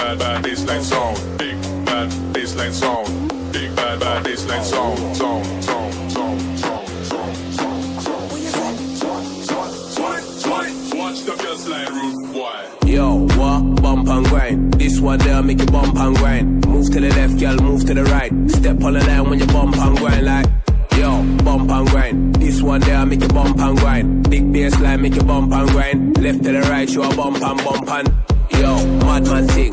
bad bad baseline sound. Big bad baseline sound. Big bad bad baseline sound. Sound, sound, sound, sound, sound, sound, sound. Watch the baseline rude boy. Yo, what? Bump and grind. This one there make you bump and grind. Move to the left, girl, move to the right. Step on the line when you bump and grind like. Yo, bump and grind. This one there make you bump and grind. Big bass line make you bump and grind. Left to the right, you a bump and. Yo, madman thing.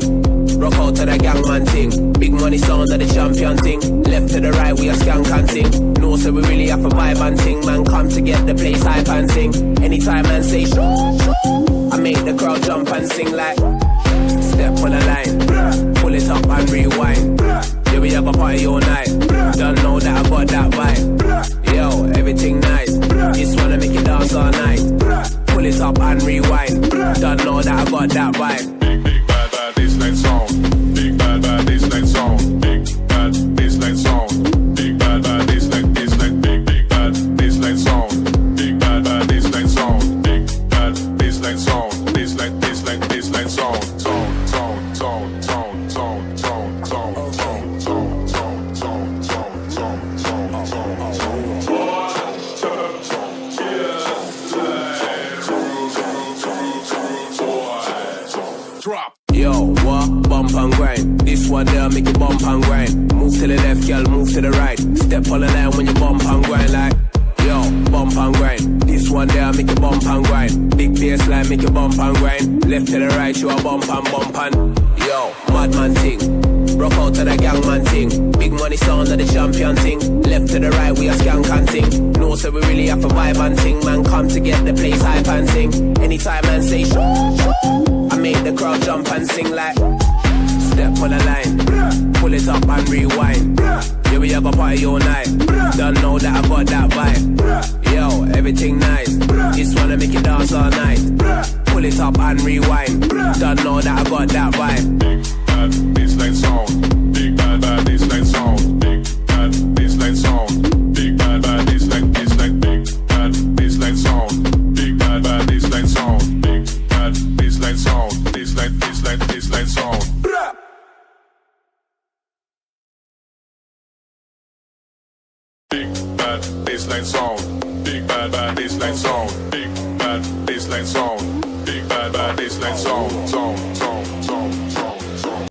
Rock out to the gangman thing. Big money sound of the champion thing. Left to the right, we a skank and ting. No, so we really have a vibe and ting. Man, come to get the place hype and sing. Anytime man say I make the crowd jump and sing like. Step on the line. Pull it up and rewind. Yeah, we have a party all night. Don't know that I got that vibe. Yo, everything nice. This wanna make you dance all night. Pull it up and rewind. Don't know that I got that vibe. Big, big bad bad baseline sound. Big bad bad baseline sound. Big bad baseline sound. Big bad bad baseline baseline. Big big bad baseline sound. Big bad bad baseline sound. Big bad baseline sound. Baseline baseline baseline sound. Sound sound sound sound sound sound sound sound sound sound sound sound sound sound sound. Drop. Yo, what? Bump and grind. This one there make you bump and grind. Move to the left, girl, move to the right. Step on the line when you bump and grind like. Yo, bump and grind. This one there make you bump and grind. Big bass line make you bump and grind. Left to the right, you a bump and. Yo, madman thing. Rock out to the gangman thing. Big money sound of the champion thing. Left to the right, we a skank and ting. No, so we really have a vibe and ting. Man, come to get the place hype and sing. Anytime man say I make the crowd jump and sing like. Step on the line. Pull it up and rewind. Yeah, we have a party all night. Don't know that I got that vibe. Yo, everything nice. This wanna make you dance all night. Pull it up and rewind. Don't know that I got that vibe. Big bad baseline sound. Big bad bad baseline sound. Big bad baseline sound. Big bad bad baseline baseline. Big bad baseline sound. Big bad bad baseline sound. Big bad baseline sound. Baseline baseline baseline sound. Big bad baseline sound. Big bad bad baseline sound.